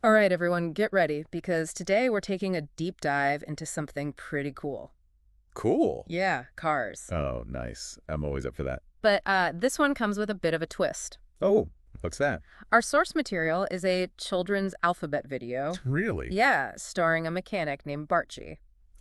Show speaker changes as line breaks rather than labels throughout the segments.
All right, everyone, get ready because today we're taking a deep dive into something pretty cool.
Cool.
Yeah, cars.
Oh, nice. I'm always up for that.
But this one comes with a bit of a twist.
Oh, what's that?
Our source material is a children's alphabet video.
Really?
Yeah, starring a mechanic named Bartje.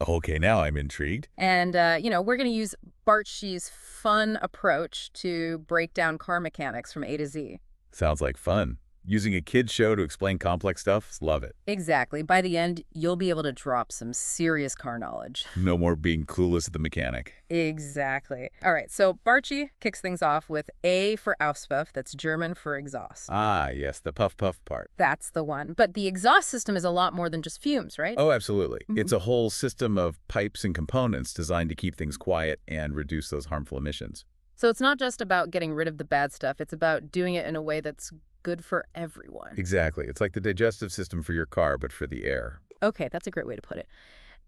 Okay, now I'm intrigued.
And, we're going to use Bartje's fun approach to break down car mechanics from A to Z.
Sounds like fun. Using a kid's show to explain complex stuff, love it.
Exactly. By the end, you'll be able to drop some serious car knowledge.
No more being clueless at the mechanic.
Exactly. All right, so Bartje kicks things off with A for Auspuff, that's German for exhaust.
Ah, yes, the puff puff part.
That's the one. But the exhaust system is a lot more than just fumes, right?
Oh, absolutely.
Mhm.
It's a whole system of pipes and components designed to keep things quiet and reduce those harmful emissions.
So it's not just about getting rid of the bad stuff, it's about doing it in a way that's good for everyone.
Exactly. It's like the digestive system for your car, but for the air.
Okay, that's a great way to put it.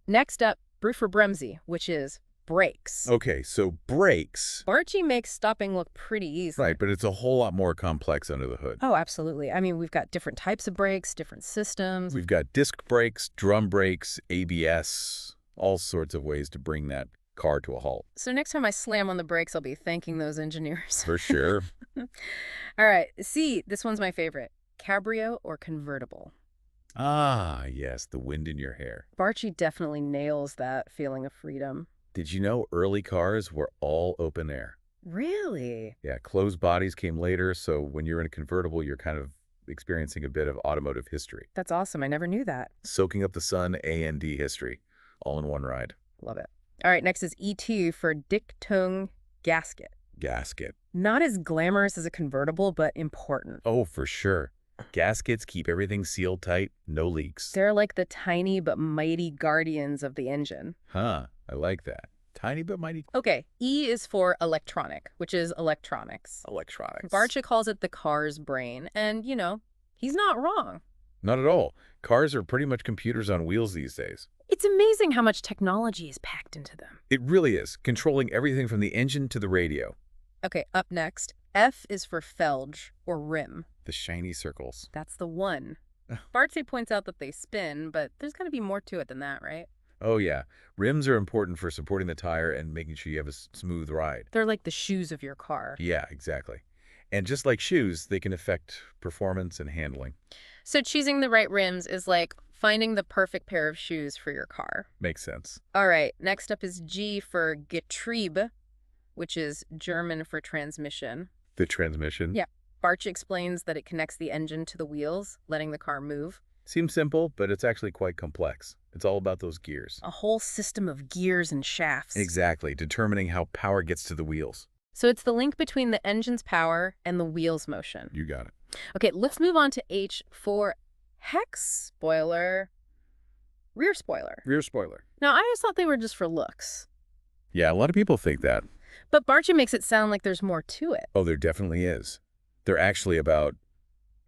Next up, Brue for Bremse, which is brakes.
Okay, so brakes.
Bartje makes stopping look pretty easy.
Right, but it's a whole lot more complex under the hood.
Oh, absolutely. I mean, we've got different types of brakes, different systems.
We've got disc brakes, drum brakes, ABS, all sorts of ways to bring that car to a halt.
So next time I slam on the brakes, I'll be thanking those engineers.
For sure.
All right, C, this one's my favorite. Cabrio or convertible?
Ah, yes, the wind in your hair.
Bartje definitely nails that feeling of freedom.
Did you know early cars were all open air?
Really?
Yeah, closed bodies came later, so when you're in a convertible, you're kind of experiencing a bit of automotive history.
That's awesome. I never knew that.
Soaking up the sun, A&D history, all in one ride.
Love it. All right, next is E2 for Dichtung gasket.
Gasket.
Not as glamorous as a convertible, but important.
Oh, for sure. Gaskets keep everything sealed tight, no leaks.
They're like the tiny but mighty guardians of the engine.
Huh, I like that. Tiny but mighty
Okay, E is for electronic, which is electronics.
electronics.
Bartje calls it the car's brain, and, he's not wrong.
Not at all. Cars are pretty much computers on wheels these days.
It's amazing how much technology is packed into them.
It really is, controlling everything from the engine to the radio.
Okay, up next, F is for felge, or rim.
The shiny circles.
That's the one. Bartje points out that they spin, but there's got to be more to it than that, right?
Oh yeah, rims are important for supporting the tire and making sure you have a smooth ride.
They're like the shoes of your car.
Yeah, exactly. And just like shoes, they can affect performance and handling.
So choosing the right rims is like finding the perfect pair of shoes for your car.
Makes sense.
All right, next up is G for Getriebe, which is German for transmission.
The transmission.
Yeah. Bartje explains that it connects the engine to the wheels, letting the car move.
Seems simple, but it's actually quite complex. It's all about those gears.
A whole system of gears and shafts.
Exactly, determining how power gets to the wheels.
So it's the link between the engine's power and the wheel's motion.
You got it.
Okay, let's move on to H for hex spoiler, rear spoiler.
Rear spoiler.
Now, I always thought they were just for looks.
Yeah, a lot of people think that.
But Bartje makes it sound like there's more to it.
Oh, there definitely is. They're actually about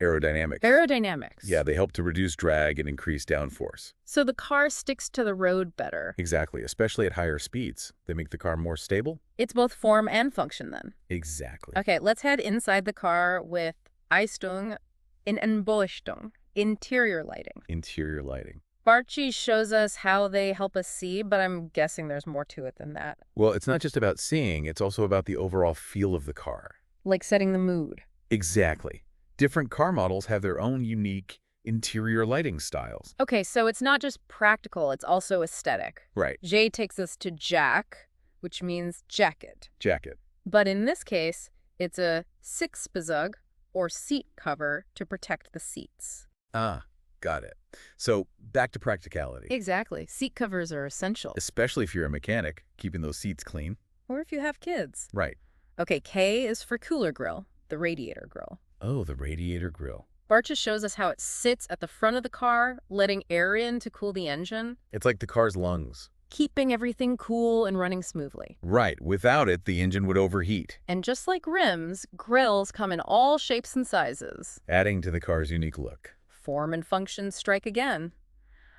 aerodynamics.
Aerodynamics.
Yeah, they help to reduce drag and increase downforce.
So the car sticks to the road better.
Exactly, especially at higher speeds. They make the car more stable.
It's both form and function then.
Exactly.
Okay, let's head inside the car with Eistung in Beleuchtung, interior lighting.
Interior lighting.
Bartje shows us how they help us see, but I'm guessing there's more to it than that.
Well, it's not just about seeing, it's also about the overall feel of the car.
Like setting the mood.
Exactly. Different car models have their own unique interior lighting styles.
Okay, so it's not just practical, it's also aesthetic.
Right.
J takes us to jack, which means jacket.
Jacket.
But in this case, it's a Sitzbezug, or seat cover, to protect the seats.
Ah, got it. So back to practicality.
Exactly. Seat covers are essential.
Especially if you're a mechanic, keeping those seats clean.
Or if you have kids.
Right.
Okay, K is for cooler grill, the radiator grill.
Oh, the radiator grill.
Bartje shows us how it sits at the front of the car, letting air in to cool the engine,
It's like the car's lungs.
keeping everything cool and running smoothly.
Right. Without it, the engine would overheat,
And just like rims, grills come in all shapes and sizes.
adding to the car's unique look.
Form and function strike again.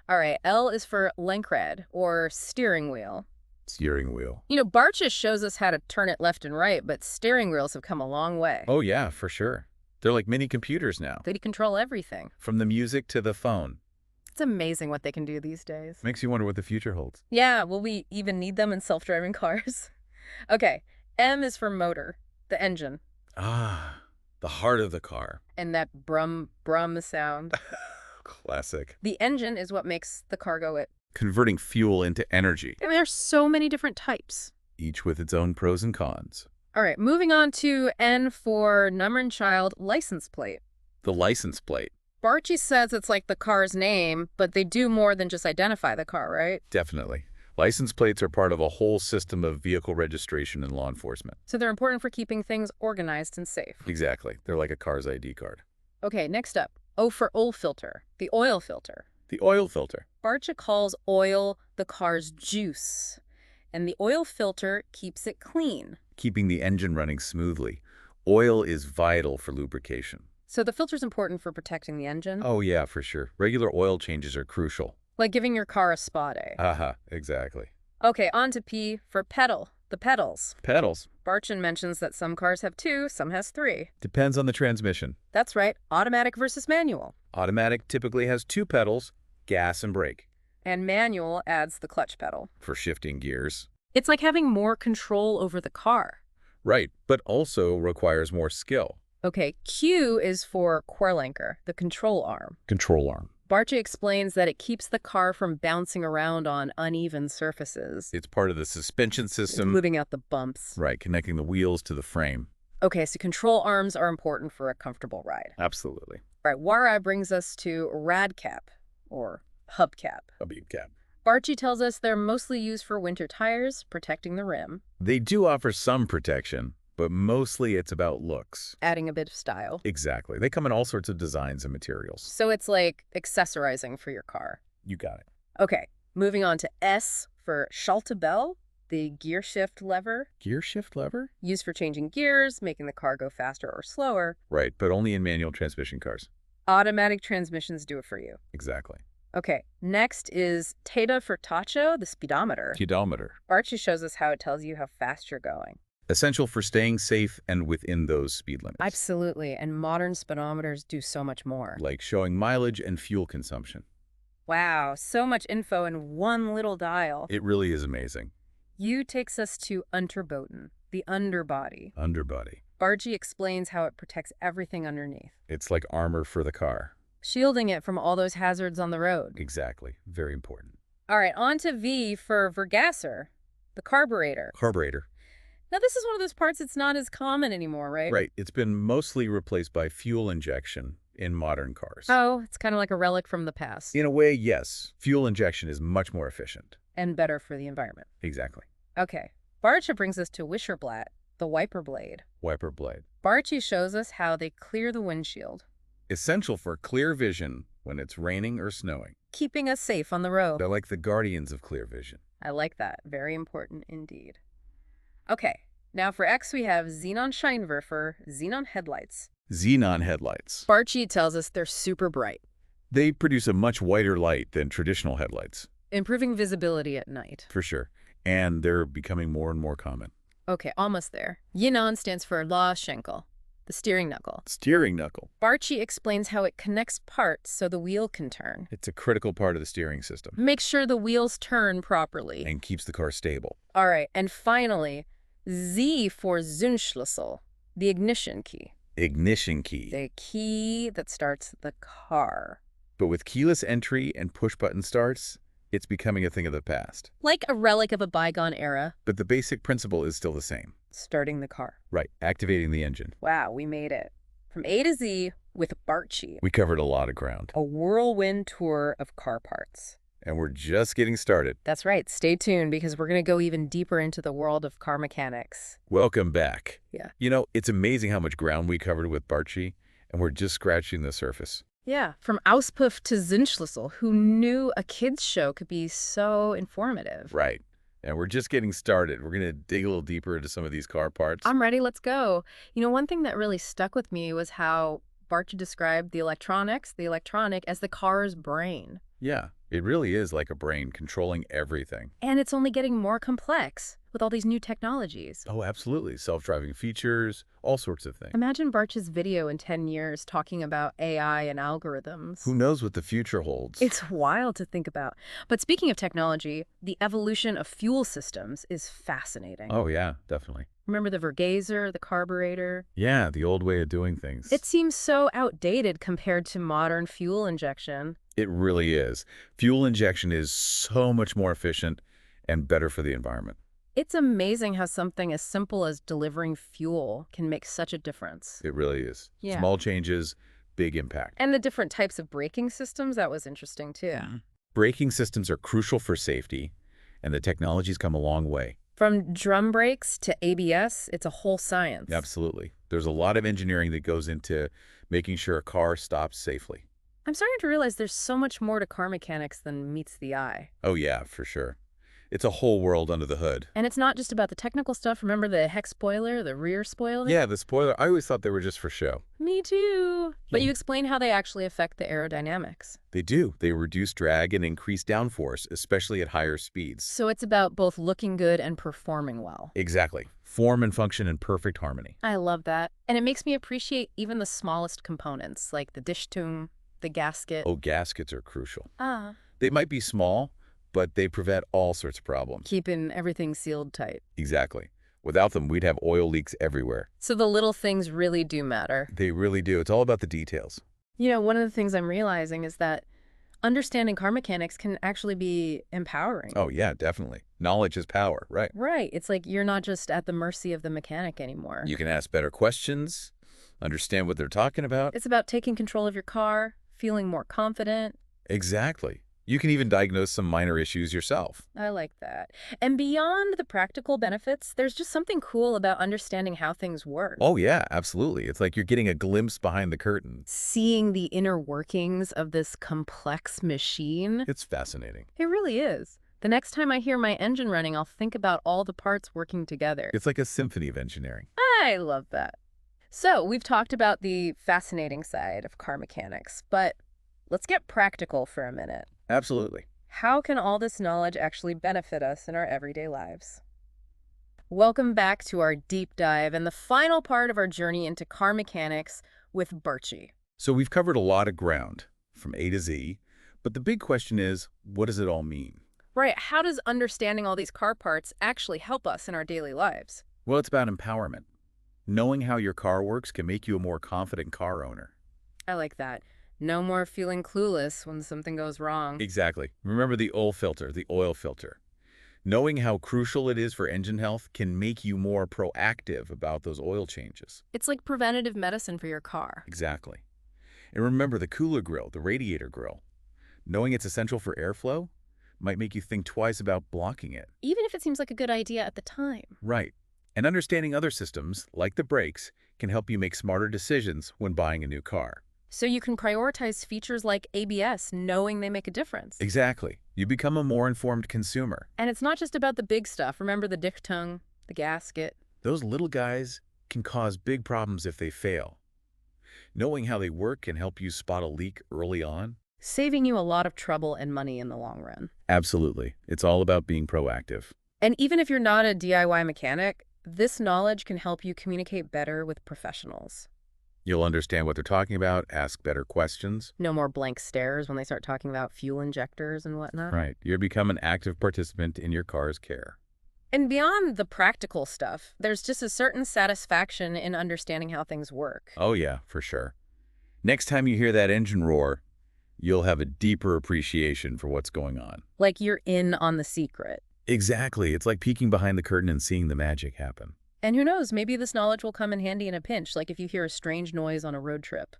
All right, L is for Lenkrad, or steering wheel.
Steering wheel.
Bartje shows us how to turn it left and right, but steering wheels have come a long way.
Oh yeah, for sure. They're like mini computers now,
They control everything.
from the music to the phone.
It's amazing what they can do these days.
Makes you wonder what the future holds.
Yeah, will we even need them in self-driving cars? Okay, M is for motor, the engine,
Ah, the heart of the car.
and that brum brum sound.
Classic.
The engine is what makes the car go it.
Converting fuel into energy,
I mean, there's so many different types.
each with its own pros and cons.
All right, moving on to N for number and child license plate.
The license plate.
Bartje says it's like the car's name, but they do more than just identify the car, right?
Definitely. License plates are part of a whole system of vehicle registration and law enforcement.
So they're important for keeping things organized and safe.
Exactly. They're like a car's ID card.
Okay, next up. O for oil filter, the oil filter.
The oil filter.
Bartje calls oil the car's juice, and the oil filter keeps it clean.
Keeping the engine running smoothly. Oil is vital for lubrication.
So the filter's important for protecting the engine,
Oh yeah, for sure. Regular oil changes are crucial.
like giving your car a spa day.
Aha, exactly.
Okay, on to P for pedal, the pedals.
Pedals.
Bartje mentions that some cars have 2, some has 3.
Depends on the transmission.
That's right, automatic versus manual.
Automatic typically has 2 pedals, gas and brake,
And manual adds the clutch pedal.
for shifting gears.
It's like having more control over the car.
Right, but also requires more skill.
Okay, Q is for Querlenker, the control arm.
Control arm.
Bartje explains that it keeps the car from bouncing around on uneven surfaces,
It's part of the suspension system.
smoothing out the bumps.
Right, connecting the wheels to the frame.
Okay, so control arms are important for a comfortable ride.
Absolutely.
All right, Wara brings us to Radcap, or hubcap.
A beam cap.
Bartje tells us they're mostly used for winter tires, protecting the rim,
They do offer some protection, but mostly it's about looks.
adding a bit of style.
Exactly. They come in all sorts of designs and materials.
So it's like accessorizing for your car.
You got it.
Okay, moving on to S for Schaltebel, the gear shift lever,
Gear shift lever?
used for changing gears, making the car go faster or slower.
Right, but only in manual transmission cars.
Automatic transmissions do it for you.
Exactly.
Okay, next is Teta for Tacho, the speedometer.
Pedometer.
Bartje shows us how it tells you how fast you're going.
Essential for staying safe and within those speed limits.
Absolutely, and modern speedometers do so much more.
Like showing mileage and fuel consumption.
Wow, so much info in one little dial.
It really is amazing.
U takes us to Unterboden, the underbody.
Underbody.
Bartje explains how it protects everything underneath,
It's like armor for the car.
shielding it from all those hazards on the road.
Exactly. Very important.
All right, on to V for Vergasser, the carburetor.
Carburetor.
Now, this is one of those parts that's not as common anymore, right?
Right. It's been mostly replaced by fuel injection in modern cars.
Oh, it's kind of like a relic from the past.
In a way, yes. Fuel injection is much more efficient.
And better for the environment.
Exactly.
Okay, Bartje brings us to Wisherblatt, the wiper blade.
Wiper blade.
Bartje shows us how they clear the windshield,
Essential for clear vision when it's raining or snowing.
keeping us safe on the road.
They're like the guardians of clear vision.
I like that. Very important indeed. Okay, now for X we have Xenon Scheinwerfer, Xenon headlights.
Xenon headlights.
Bartje tells us they're super bright,
They produce a much whiter light than traditional headlights,
improving visibility at night.
for sure. And they're becoming more and more common.
Okay, almost there. Yinon stands for La Schenkel, the steering knuckle.
Steering knuckle.
Bartje explains how it connects parts so the wheel can turn.
It's a critical part of the steering system
Make sure the wheels turn properly.
and keeps the car stable.
All right, and finally, Z for Zündschlüssel, the ignition key.
Ignition key.
The key that starts the car.
But with keyless entry and push-button starts, it's becoming a thing of the past.
Like a relic of a bygone era,
But the basic principle is still the same.
starting the car.
Right, activating the engine.
Wow, we made it. From A to Z with Bartje,
We covered a lot of ground.
a whirlwind tour of car parts.
And we're just getting started.
That's right, stay tuned because we're going to go even deeper into the world of car mechanics.
Welcome back.
Yeah.
You know, it's amazing how much ground we covered with Bartje, and we're just scratching the surface.
Yeah, from Auspuff to Zündschlüssel, who knew a kids show could be so informative?
Right. And we're just getting started. We're going to dig a little deeper into some of these car parts.
I'm ready, let's go. You know, one thing that really stuck with me was how Bartje described the electronic, as the car's brain.
Yeah, it really is like a brain controlling everything.
And it's only getting more complex. with all these new technologies.
Oh, absolutely. Self-driving features, all sorts of things.
Imagine Bartje's video in 10 years talking about AI and
Who
algorithms.
knows what the future holds?
It's wild to think about. But speaking of technology, the evolution of fuel systems is fascinating.
Oh, yeah, definitely.
Remember the Vergaser, the carburetor?
Yeah, the old way of doing things.
It seems so outdated compared to modern fuel injection.
It really is. Fuel injection is so much more efficient and better for the environment.
It's amazing how something as simple as delivering fuel can make such a difference.
It really is.
Yeah.
Small changes, big impact.
And the different types of braking systems, that was interesting too.
Braking systems are crucial for safety, and the technology's come a long way.
From drum brakes to ABS, it's a whole science.
Absolutely. There's a lot of engineering that goes into making sure a car stops safely.
I'm starting to realize there's so much more to car mechanics than meets the eye.
Oh, yeah, for sure. It's a whole world under the hood.
And it's not just about the technical stuff. Remember the heck spoiler, the rear spoiler?
Yeah, the spoiler, I always thought they were just for show.
Me too. But
Yeah.
you explain how they actually affect the aerodynamics.
They do. They reduce drag and increase downforce, especially at higher speeds.
So it's about both looking good and performing well.
Exactly. Form and function in perfect harmony.
I love that. And it makes me appreciate even the smallest components, like the Dichtung, the gasket.
Oh, gaskets are crucial.
Ah.
They might be small, but they prevent all sorts of problems.
Keeping everything sealed tight.
Exactly. Without them, we'd have oil leaks everywhere.
So the little things really do matter.
They really do. It's all about the details.
You know, one of the things I'm realizing is that understanding car mechanics can actually be empowering.
Oh, yeah, definitely. Knowledge is power, right?
Right. It's like you're not just at the mercy of the mechanic anymore.
You can ask better questions, understand what they're talking about.
It's about taking control of your car, feeling more confident.
Exactly. You can even diagnose some minor issues yourself.
I like that. And beyond the practical benefits, there's just something cool about understanding how things work.
Oh, yeah, absolutely. It's like you're getting a glimpse behind the curtain.
Seeing the inner workings of this complex machine.
It's fascinating.
It really is. The next time I hear my engine running, I'll think about all the parts working together.
It's like a symphony of engineering.
I love that. So we've talked about the fascinating side of car mechanics, but let's get practical for a minute.
Absolutely.
How can all this knowledge actually benefit us in our everyday lives? Welcome back to our deep dive and the final part of our journey into car mechanics with Bartje.
So we've covered a lot of ground from A to Z, but the big question is, what does it all mean?
Right, how does understanding all these car parts actually help us in our daily lives?
Well, it's about empowerment. Knowing how your car works can make you a more confident car owner.
I like that. No more feeling clueless when something goes wrong.
Exactly. Remember the oil filter, the oil filter. Knowing how crucial it is for engine health can make you more proactive about those oil changes.
It's like preventative medicine for your car.
Exactly. And remember the cooler grill, the radiator grill. Knowing it's essential for airflow might make you think twice about blocking it.
Even if it seems like a good idea at the time.
Right. And understanding other systems, like the brakes, can help you make smarter decisions when buying a new car.
So you can prioritize features like ABS, knowing they make a difference.
Exactly. You become a more informed consumer.
And it's not just about the big stuff. Remember the Dichtung, the gasket.
Those little guys can cause big problems if they fail. Knowing how they work can help you spot a leak early on.
Saving you a lot of trouble and money in the long run.
Absolutely. It's all about being proactive.
And even if you're not a DIY mechanic, this knowledge can help you communicate better with professionals.
You'll understand what they're talking about, ask better questions.
No more blank stares when they start talking about fuel injectors and whatnot.
Right. You become an active participant in your car's care.
And beyond the practical stuff, there's just a certain satisfaction in understanding how things work.
Oh, yeah, for sure. Next time you hear that engine roar, you'll have a deeper appreciation for what's going on.
Like you're in on the secret.
Exactly. It's like peeking behind the curtain and seeing the magic happen.
And who knows, maybe this knowledge will come in handy in a pinch, like if you hear a strange noise on a road trip.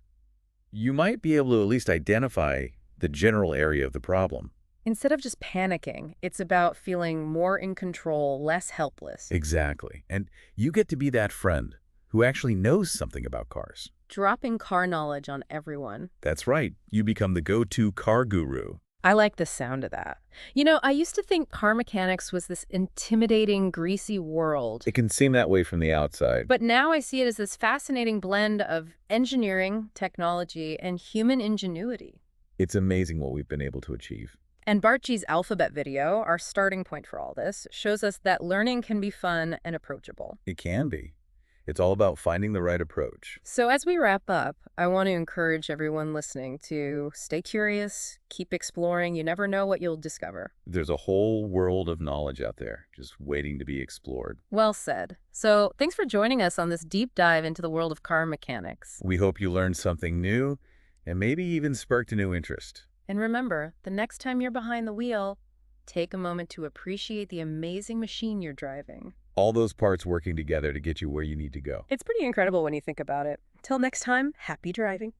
You might be able to at least identify the general area of the problem.
Instead of just panicking, it's about feeling more in control, less helpless.
Exactly. And you get to be that friend who actually knows something about cars.
Dropping car knowledge on everyone.
That's right. You become the go-to car guru.
I like the sound of that. You know, I used to think car mechanics was this intimidating, greasy world.
It can seem that way from the outside.
But now I see it as this fascinating blend of engineering, technology, and human ingenuity.
It's amazing what we've been able to achieve.
And Bartje's alphabet video, our starting point for all this, shows us that learning can be fun and approachable.
It can be. It's all about finding the right approach.
So, as we wrap up, I want to encourage everyone listening to stay curious, keep exploring. You never know what you'll discover.
There's a whole world of knowledge out there just waiting to be explored.
Well said. So, thanks for joining us on this deep dive into the world of car mechanics.
We hope you learned something new and maybe even sparked a new interest.
And remember, the next time you're behind the wheel, take a moment to appreciate the amazing machine you're driving.
All those parts working together to get you where you need to go.
It's pretty incredible when you think about it. Till next time, happy driving.